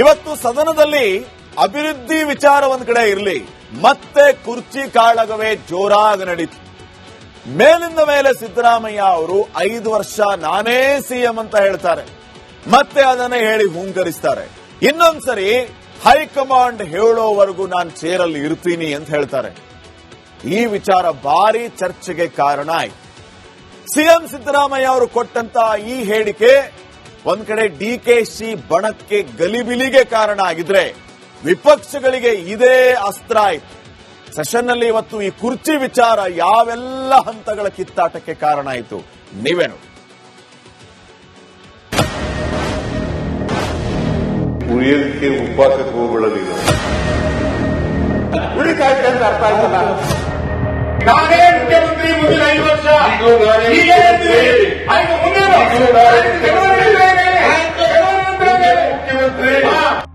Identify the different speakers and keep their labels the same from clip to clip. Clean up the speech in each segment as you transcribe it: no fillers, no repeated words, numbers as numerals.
Speaker 1: ಇವತ್ತು ಸದನದಲ್ಲಿ ಅಭಿವೃದ್ಧಿ ವಿಚಾರ ಒಂದ್ ಕಡೆ ಇರಲಿ, ಮತ್ತೆ ಕುರ್ಚಿ ಕಾಳಗವೇ ಜೋರಾಗಿ ನಡೀತು. ಮೇಲಿಂದ ಮೇಲೆ ಸಿದ್ದರಾಮಯ್ಯ ಅವರು 5 ವರ್ಷ ನಾನೇ ಸಿಎಂ ಅಂತ ಹೇಳ್ತಾರೆ, ಮತ್ತೆ ಅದನ್ನ ಹೇಳಿ ಹೂಂಕರಿಸ್ತಾರೆ. ಇನ್ನೊಂದ್ಸರಿ ಹೈಕಮಾಂಡ್ ಹೇಳೋವರೆಗೂ ನಾನು ಚೇರಲ್ಲಿ ಇರ್ತೀನಿ ಅಂತ ಹೇಳ್ತಾರೆ. ಈ ವಿಚಾರ ಭಾರಿ ಚರ್ಚೆಗೆ ಕಾರಣ ಆಯ್ತು. ಸಿಎಂ ಸಿದ್ದರಾಮಯ್ಯ ಅವರು ಕೊಟ್ಟಂತ ಈ ಹೇಳಿಕೆ ಒಂದ್ ಕಡೆ ಡಿಕೆಶಿ ಬಣಕ್ಕೆ ಗಲಿಬಿಲಿಗೆ ಕಾರಣ ಆಗಿದ್ರೆ, ವಿಪಕ್ಷಗಳಿಗೆ ಇದೇ ಅಸ್ತ್ರ ಆಯ್ತು. ಸೆಷನ್ ನಲ್ಲಿ ಇವತ್ತು ಈ ಕುರ್ಚಿ ವಿಚಾರ ಯಾವೆಲ್ಲ ಹಂತಗಳ ಕಿತ್ತಾಟಕ್ಕೆ ಕಾರಣ ಆಯಿತು ನೀವೇ ನೋಡಿ.
Speaker 2: ಉಳಿಯೋದಕ್ಕೆ ಉಪವಾಸಕ್ಕೆ ಹೋಗ್ಬಿಡೋದಿಲ್ಲ,
Speaker 3: ಉಳಿತಾಯ್ತು ಅಂತ ಅರ್ಥ ಆಯ್ತಲ್ಲ. ನಾನೇ ಮುಖ್ಯಮಂತ್ರಿ ಮುಂದಿನ 5 ವರ್ಷ.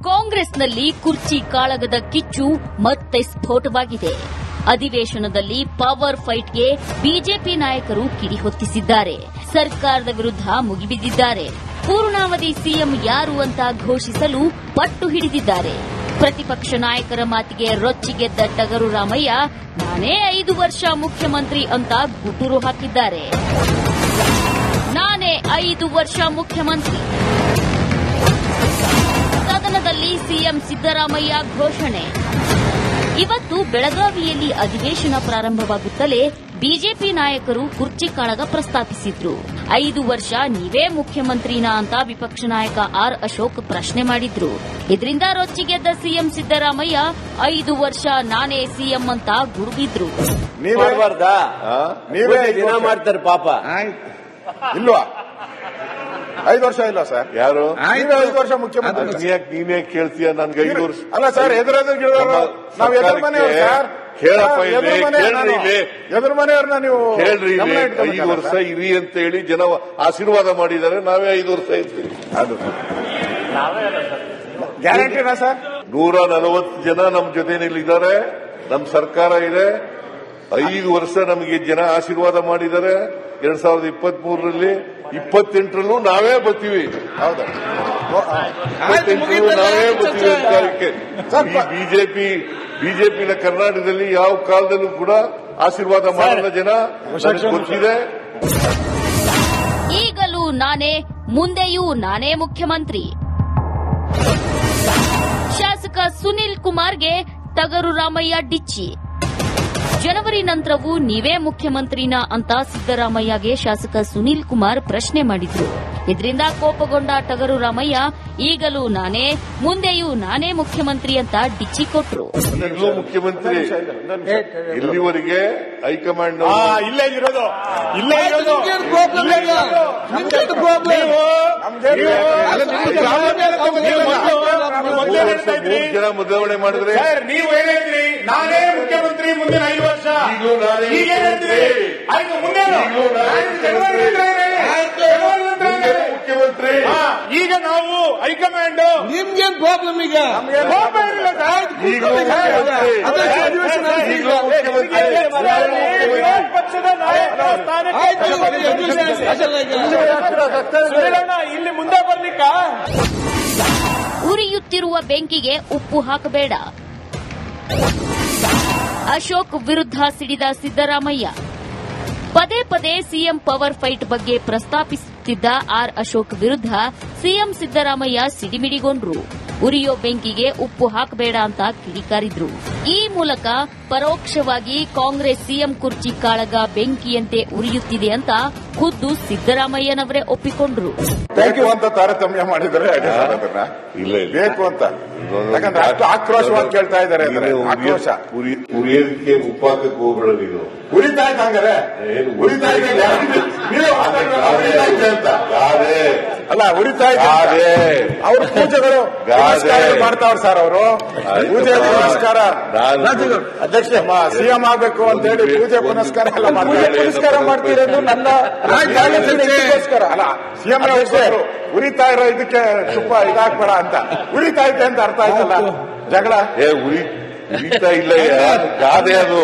Speaker 4: ಕಾಂಗ್ರೆಸ್ನಲ್ಲಿ ಕುರ್ಚಿ ಕಾಳಗದ ಕಿಚ್ಚು ಮತ್ತೆ ಸ್ಫೋಟವಾಗಿದೆ. ಅಧಿವೇಶನದಲ್ಲಿ ಪವರ್ ಫೈಟ್ಗೆ ಬಿಜೆಪಿ ನಾಯಕರು ಕಿಡಿಹೊತ್ತಿಸಿದ್ದಾರೆ. ಸರ್ಕಾರದ ವಿರುದ್ಧ ಮುಗಿಬಿದ್ದಿದ್ದಾರೆ. ಪೂರ್ಣಾವಧಿ ಸಿಎಂ ಯಾರು ಅಂತ ಘೋಷಿಸಲು ಪಟ್ಟು ಹಿಡಿದಿದ್ದಾರೆ. ಪ್ರತಿಪಕ್ಷ ನಾಯಕರ ಮಾತಿಗೆ ರೊಚ್ಚಿಗೆದ್ದ ಟಗರು ರಾಮಯ್ಯ ನಾನೇ 5 ವರ್ಷ ಮುಖ್ಯಮಂತ್ರಿ ಅಂತ ಗುಟುರು ಹಾಕಿದ್ದಾರೆ. ನಾನೇ 5 ವರ್ಷ ಮುಖ್ಯಮಂತ್ರಿ. ಸದನದಲ್ಲಿ ಸಿಎಂ ಸಿದ್ದರಾಮಯ್ಯ ಘೋಷಣೆ. ಇವತ್ತು ಬೆಳಗಾವಿಯಲ್ಲಿ ಅಧಿವೇಶನ ಪ್ರಾರಂಭವಾಗುತ್ತಲೇ ಬಿಜೆಪಿ ನಾಯಕರು ಕುರ್ಚಿ ಕಾಳಗ ಪ್ರಸ್ತಾಪಿಸಿದ್ರು. 5 ವರ್ಷ ನೀವೇ ಮುಖ್ಯಮಂತ್ರಿನಾ ಅಂತ ವಿಪಕ್ಷ ನಾಯಕ ಆರ್ ಅಶೋಕ್ ಪ್ರಶ್ನೆ ಮಾಡಿದ್ರು. ಇದರಿಂದ ರೊಚ್ಚಿಗೆದ್ದ ಸಿಎಂ ಸಿದ್ದರಾಮಯ್ಯ 5 ವರ್ಷ ನಾನೇ ಸಿಎಂ ಅಂತ ಗುಡುಗಿದ್ರು.
Speaker 3: ನೀವೇ ದಿನ ಮಾಡ್ತಾರೆ ಪಾಪ. ಇಲ್ವಾ 5 ವರ್ಷ ಇಲ್ಲ ಸರ್.
Speaker 2: ಯಾರು
Speaker 3: 5 ವರ್ಷ ಮುಖ್ಯಮಂತ್ರಿ.
Speaker 2: ನೀನೇ ಕೇಳ್ತೀಯ? ನನ್ಗೆ 5 ವರ್ಷ
Speaker 3: ಅಲ್ಲ ಸರ್, ನಾವು ಎದುರು ಮನೆಯವರು ಸರ್.
Speaker 2: ಹೇಳಪ್ಪ,
Speaker 3: ಎದುರು ಮನೆಯವ್ರನ್ನ ನೀವು
Speaker 2: ಹೇಳ್ರಿ. 5 ವರ್ಷ ಇರಿ ಅಂತ ಹೇಳಿ ಜನ ಆಶೀರ್ವಾದ ಮಾಡಿದ್ದಾರೆ. ನಾವೇ 5 ವರ್ಷ ಇರ್ತೀವಿ.
Speaker 3: ಅದು ಗ್ಯಾರಂಟಿನಾ ಸರ್?
Speaker 2: 140 ಜನ ನಮ್ ಜೊತೆನಲ್ಲಿದ್ದಾರೆ. ನಮ್ ಸರ್ಕಾರ ಇದೆ. 5 ವರ್ಷ ನಮಗೆ ಜನ ಆಶೀರ್ವಾದ ಮಾಡಿದ್ದಾರೆ. 2023ರಲ್ಲಿ 28ರಲ್ಲೂ ನಾವೇ ಬರ್ತೀವಿ.
Speaker 3: ಹೌದಾ?
Speaker 2: 28ರಲ್ಲೂ ನಾವೇ ಬರ್ತೀವಿ ಅಧಿಕಾರಕ್ಕೆ. ಬಿಜೆಪಿನ ಕರ್ನಾಟಕದಲ್ಲಿ ಯಾವ ಕಾಲದಲ್ಲೂ ಕೂಡ ಆಶೀರ್ವಾದ ಮಾಡಲ್ಲ ಜನ, ಗೊತ್ತಿದೆ.
Speaker 4: ಈಗಲೂ ನಾನೇ, ಮುಂದೆಯೂ ನಾನೇ ಮುಖ್ಯಮಂತ್ರಿ. ಶಾಸಕ ಸುನಿಲ್ ಕುಮಾರ್ಗೆ ಟಗರು ರಾಮಯ್ಯ ಡಿಚ್ಚಿ. ಜನವರಿ ನಂತರವೂ ನೀವೇ ಮುಖ್ಯಮಂತ್ರಿನಾ ಅಂತ ಸಿದ್ದರಾಮಯ್ಯಗೆ ಶಾಸಕ ಸುನಿಲ್ ಕುಮಾರ್ ಪ್ರಶ್ನೆ ಮಾಡಿದ್ರು. ಇದರಿಂದ ಕೋಪಗೊಂಡ ಟಗರು ರಾಮಯ್ಯ ಈಗಲೂ ನಾನೇ, ಮುಂದೆಯೂ ನಾನೇ ಮುಖ್ಯಮಂತ್ರಿ ಅಂತ ಡಿಚ್ಚಿ ಕೊಟ್ರು.
Speaker 2: ಈಗಲೂ ಮುಖ್ಯಮಂತ್ರಿ. ಇಲ್ಲಿವರೆಗೆ ಹೈಕಮಾಂಡ್
Speaker 3: ಇಲ್ಲೇ ಇರೋದು
Speaker 2: 3 ಜನ ಬದಲಾವಣೆ ಮಾಡಿದ್ರೆ
Speaker 3: ನೀವು ಹೇಳಿದ್ರಿ ನಾನೇ ಮುಖ್ಯಮಂತ್ರಿ ಮುಂದಿನ 5 ವರ್ಷ.
Speaker 2: ಮುಖ್ಯಮಂತ್ರಿ.
Speaker 3: ಈಗ ನಾವು ಹೈಕಮಾಂಡ್
Speaker 5: ನಿಮ್ಗೇನ್ ಪ್ರಾಬ್ಲಮ್? ಈಗ
Speaker 3: ಪಕ್ಷದ ಇಲ್ಲಿ ಮುಂದೆ ಬರ್ಲಿಕ್ಕ
Speaker 4: ಉರಿಯುತ್ತಿರುವ ಬೆಂಕಿಗೆ ಉಪ್ಪು ಹಾಕಬೇಡ. ಅಶೋಕ್ ವಿರುದ್ಧ ಸಿಡಿದ ಸಿದ್ದರಾಮಯ್ಯ. ಪದೇ ಪದೇ ಸಿಎಂ ಪವರ್ ಫೈಟ್ ಬಗ್ಗೆ ಪ್ರಸ್ತಾಪಿಸುತ್ತಿದ್ದ ಆರ್ ಅಶೋಕ್ ವಿರುದ್ಧ ಸಿಎಂ ಸಿದ್ದರಾಮಯ್ಯ ಸಿಡಿಮಿಡಿಗೊಂಡ್ರು. ಉರಿಯೋ ಬೆಂಕಿಗೆ ಉಪ್ಪು ಹಾಕಬೇಡ ಅಂತ ಕಿಡಿಕಾರಿದ್ರು. ಈ ಮೂಲಕ ಪರೋಕ್ಷವಾಗಿ ಕಾಂಗ್ರೆಸ್ ಸಿಎಂ ಕುರ್ಚಿ ಕಾಳಗ ಬೆಂಕಿಯಂತೆ ಉರಿಯುತ್ತಿದೆ ಅಂತ ಖುದ್ದು ಸಿದ್ದರಾಮಯ್ಯನವರೇ ಒಪ್ಪಿಕೊಂಡ್ರು.
Speaker 3: ಬೇಕು ಅಂತ ತಾರತಮ್ಯ ಮಾಡಿದರೆ
Speaker 2: ಇಲ್ಲ
Speaker 3: ಬೇಕು ಅಂತ, ಯಾಕಂದ್ರೆ ಅಷ್ಟು ಆಕ್ರೋಶವಾಗಿ ಕೇಳ್ತಾ ಇದ್ದಾರೆ. ಆಕ್ರೋಶ
Speaker 2: ಉರಿಯೋದಕ್ಕೆ ಉಪವಾಸಕ್ಕೆ ಹೋಗ್ಬೇಡ ನೀನು.
Speaker 3: ಉರಿತಾಯ್ತು ಹಂಗಾರೆ ಅಲ್ಲ, ಉರಿತಾಯ್ತು ಅವ್ರ ಪೂಜೆಗಳು ಮಾಡ್ತಾವ್ರ ಸರ್. ಅವರು ಪೂಜೆ ಪುನಸ್ಕಾರ ಅಧ್ಯಕ್ಷ ಸಿಎಂ ಆಗ್ಬೇಕು ಅಂತ ಹೇಳಿ ಪೂಜೆ ಪುನಸ್ಕಾರ ಎಲ್ಲ ಪುನಸ್ಕಾರ ಮಾಡ್ತಿರೋದು ನನ್ನ ಅಲ್ಲ. ಸಿಎಂ ಉರಿತಾ ಇರೋ ಇದಕ್ಕೆ ತುಪ್ಪ ಇದಾಕ್ಬೇಡ ಅಂತ. ಉರಿತಾಯ್ತೆ ಅಂತ ಅರ್ಥ ಆಯ್ತಲ್ಲ. ಜಗಳ
Speaker 2: ಉರಿತಾ ಇಲ್ಲ, ಗಾದೆ ಅದು.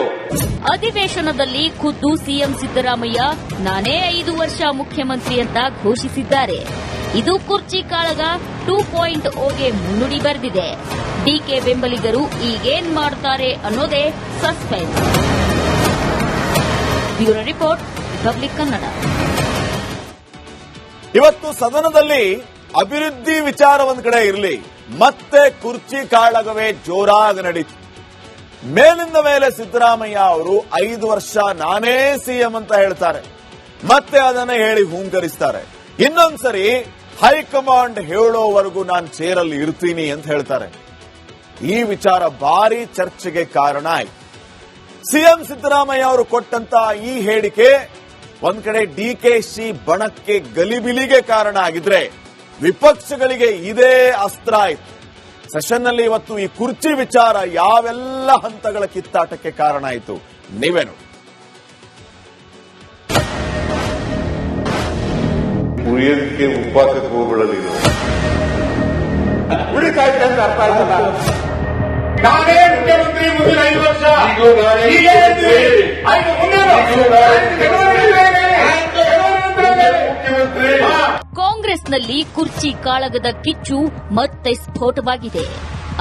Speaker 4: ಅಧಿವೇಶನದಲ್ಲಿ ಖುದ್ದು ಸಿಎಂ ಸಿದ್ದರಾಮಯ್ಯ ನಾನೇ 5 ವರ್ಷ ಮುಖ್ಯಮಂತ್ರಿ ಅಂತ ಘೋಷಿಸಿದ್ದಾರೆ. ಇದು ಕುರ್ಚಿ ಕಾಳಗ 2.0ಗೆ ಮುನ್ನುಡಿ ಬರೆದಿದೆ. ಡಿಕೆ ಬೆಂಬಲಿಗರು ಈಗೇನ್ ಮಾಡ್ತಾರೆ ಅನ್ನೋದೇ suspense. Bureau report, republic Kannada.
Speaker 1: ಇವತ್ತು ಸದನದಲ್ಲಿ ಅಭಿವೃದ್ಧಿ ವಿಚಾರ ಒಂದ್ ಕಡೆ ಇರಲಿ, ಮತ್ತೆ ಕುರ್ಚಿ ಕಾಳಗವೇ ಜೋರಾಗಿ ನಡೀತು. ಮೇಲಿಂದ ಮೇಲೆ ಸಿದ್ದರಾಮಯ್ಯ ಅವರು 5 ವರ್ಷ ನಾನೇ ಸಿಎಂ ಅಂತ ಹೇಳ್ತಾರೆ, ಮತ್ತೆ ಅದನ್ನ ಹೇಳಿ ಹೂಂಕರಿಸ್ತಾರೆ. ಇನ್ನೊಂದ್ಸರಿ ಹೈಕಮಾಂಡ್ ಹೇಳೋವರೆಗೂ ನಾನು ಚೇರಲ್ಲಿ ಇರ್ತೀನಿ ಅಂತ ಹೇಳ್ತಾರೆ. ಈ ವಿಚಾರ ಭಾರಿ ಚರ್ಚೆಗೆ ಕಾರಣ ಆಯ್ತು. ಸಿಎಂ ಸಿದ್ದರಾಮಯ್ಯ ಅವರು ಕೊಟ್ಟಂತ ಈ ಹೇಳಿಕೆ ಒಂದ್ ಕಡೆ ಡಿಕೆಶಿ ಬಣಕ್ಕೆ ಗಲಿಬಿಲಿಗೆ ಕಾರಣ ಆಗಿದ್ರೆ, ವಿಪಕ್ಷಗಳಿಗೆ ಇದೇ ಅಸ್ತ್ರ ಆಯ್ತು. ಸೆಷನ್ನಲ್ಲಿ ಇವತ್ತು ಈ ಕುರ್ಚಿ ವಿಚಾರ ಯಾವೆಲ್ಲ ಹಂತಗಳ ಕಿತ್ತಾಟಕ್ಕೆ ಕಾರಣ ಆಯಿತು ನೀವೇ ನೋಡಿ.
Speaker 2: ಉಳಿಯೋದಕ್ಕೆ ಉಪವಾಸಕ್ಕೆ ಹೋಗ್ಬಿಡಲಿಲ್ಲ.
Speaker 3: ಉಳಿತಾಯ್ತು ಅಂತ ಅರ್ಥ ಆಯ್ತಲ್ಲ.
Speaker 5: ನಾನೇ ಮುಖ್ಯಮಂತ್ರಿ ಮುಂದಿನ 5 ವರ್ಷ. ಮುಖ್ಯಮಂತ್ರಿ.
Speaker 4: ಕಾಂಗ್ರೆಸ್ನಲ್ಲಿ ಕುರ್ಚಿ ಕಾಳಗದ ಕಿಚ್ಚು ಮತ್ತೆ ಸ್ಫೋಟವಾಗಿದೆ.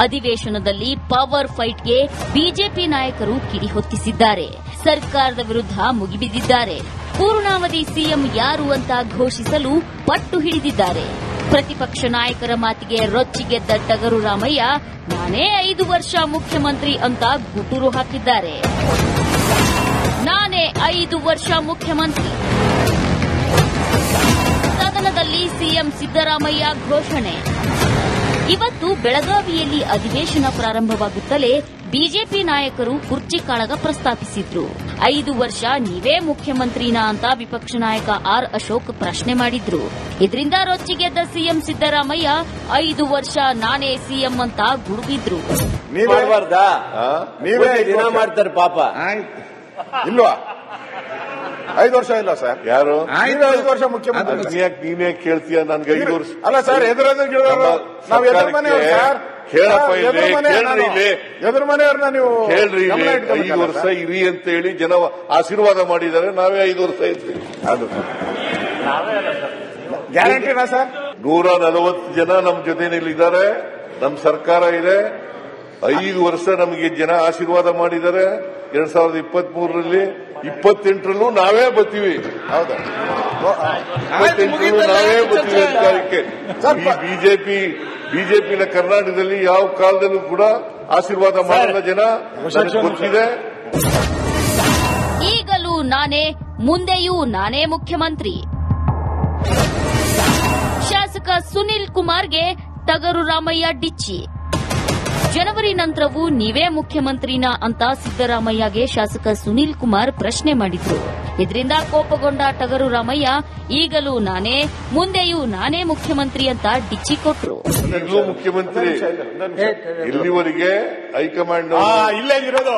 Speaker 4: ಅಧಿವೇಶನದಲ್ಲಿ ಪವರ್ ಫೈಟ್ಗೆ ಬಿಜೆಪಿ ನಾಯಕರು ಕಿಡಿ ಹೊತ್ತಿಸಿದ್ದಾರೆ. ಸರ್ಕಾರದ ವಿರುದ್ಧ ಮುಗಿಬಿದ್ದಿದ್ದಾರೆ. ಪೂರ್ಣಾವಧಿ ಸಿಎಂ ಯಾರು ಅಂತ ಘೋಷಿಸಲು ಪಟ್ಟು ಹಿಡಿದಿದ್ದಾರೆ. ಪ್ರತಿಪಕ್ಷ ನಾಯಕರ ಮಾತಿಗೆ ರೊಚ್ಚಿಗೆದ್ದ ಟಗರು ರಾಮಯ್ಯ ನಾನೇ 5 ವರ್ಷ ಮುಖ್ಯಮಂತ್ರಿ ಅಂತ ಗುಟುರು ಹಾಕಿದ್ದಾರೆ. ನಾನೇ 5 ವರ್ಷ ಮುಖ್ಯಮಂತ್ರಿ. ಸದನದಲ್ಲಿ ಸಿಎಂ ಸಿದ್ದರಾಮಯ್ಯ ಘೋಷಣೆ. ಇವತ್ತು ಬೆಳಗಾವಿಯಲ್ಲಿ ಅಧಿವೇಶನ ಪ್ರಾರಂಭವಾಗುತ್ತಲೇ ಬಿಜೆಪಿ ನಾಯಕರು ಕುರ್ಚಿ ಕಾಳಗ ಪ್ರಸ್ತಾಪಿಸಿದ್ರು. 5 ವರ್ಷ ನೀವೇ ಮುಖ್ಯಮಂತ್ರಿನಾ ಅಂತ ವಿಪಕ್ಷ ನಾಯಕ ಆರ್ ಅಶೋಕ್ ಪ್ರಶ್ನೆ ಮಾಡಿದ್ರು. ಇದರಿಂದ ರೊಚ್ಚಿಗೆದ್ದ ಸಿಎಂ ಸಿದ್ದರಾಮಯ್ಯ 5 ವರ್ಷ ನಾನೇ ಸಿಎಂ ಅಂತ ಗುಡುಗಿದ್ರು.
Speaker 3: ನೀವೇ ದಿನ ಮಾಡ್ತಾರೆ ಪಾಪ. ಇಲ್ವಾ? 5 ವರ್ಷ ಇಲ್ಲ ಸರ್.
Speaker 2: ಯಾರು?
Speaker 3: 5 ವರ್ಷ ಮುಖ್ಯಮಂತ್ರಿ.
Speaker 2: ನೀನೇ ಕೇಳ್ತೀಯ? ನನ್ಗೆ 5 ವರ್ಷ
Speaker 3: ಅಲ್ಲ ಸರ್, ನಾವು ಎದುರು ಮನೆಯವ್ರು ಸರ್.
Speaker 2: ಹೇಳಪ್ಪ ಇಲ್ಲಿ,
Speaker 3: ಎದುರು ಮನೆಯವ್ರನ್ನ ನೀವು
Speaker 2: ಹೇಳ್ರಿ. 5 ವರ್ಷ ಇರಿ ಅಂತ ಹೇಳಿ ಜನ ಆಶೀರ್ವಾದ ಮಾಡಿದ್ದಾರೆ. ನಾವೇ 5 ವರ್ಷ ಇರ್ತೀವಿ.
Speaker 3: ಅದು ಗ್ಯಾರಂಟಿನಾ ಸರ್?
Speaker 2: 140 ಜನ ನಮ್ ಜೊತೆನಲ್ಲಿದ್ದಾರೆ. ನಮ್ ಸರ್ಕಾರ ಇದೆ. 5 ವರ್ಷ ನಮಗೆ ಜನ ಆಶೀರ್ವಾದ ಮಾಡಿದ್ದಾರೆ. 2023ರಲ್ಲಿ 28ರಲ್ಲೂ ನಾವೇ ಬರ್ತೀವಿ.
Speaker 3: ಹೌದಾ?
Speaker 2: 28ರಲ್ಲೂ ನಾವೇ ಬರ್ತೀವಿ ಅಧಿಕಾರಕ್ಕೆ. ಬಿಜೆಪಿನ ಕರ್ನಾಟಕದಲ್ಲಿ ಯಾವ ಕಾಲದಲ್ಲೂ ಕೂಡ ಆಶೀರ್ವಾದ ಮಾಡಲ್ಲ ಜನ, ನನಗೆ ಗೊತ್ತಿದೆ.
Speaker 4: ಈಗಲೂ ನಾನೇ, ಮುಂದೆಯೂ ನಾನೇ ಮುಖ್ಯಮಂತ್ರಿ. ಶಾಸಕ ಸುನಿಲ್ ಕುಮಾರ್ಗೆ ಟಗರು ರಾಮಯ್ಯ ಡಿಚ್ಚಿ. ಜನವರಿ ನಂತರವೂ ನೀವೇ ಮುಖ್ಯಮಂತ್ರಿನಾ ಅಂತ ಸಿದ್ದರಾಮಯ್ಯಗೆ ಶಾಸಕ ಸುನಿಲ್ ಕುಮಾರ್ ಪ್ರಶ್ನೆ ಮಾಡಿದ್ರು. ಇದರಿಂದ ಕೋಪಗೊಂಡ ಟಗರು ರಾಮಯ್ಯ ಈಗಲೂ ನಾನೇ, ಮುಂದೆಯೂ ನಾನೇ ಮುಖ್ಯಮಂತ್ರಿ ಅಂತ ಡಿಚ್ಚಿ ಕೊಟ್ರು.
Speaker 2: ಈಗಲೂ ಮುಖ್ಯಮಂತ್ರಿ. ಇಲ್ಲಿವರೆಗೆ ಹೈಕಮಾಂಡ್
Speaker 3: ಇಲ್ಲೇ ಇರೋದು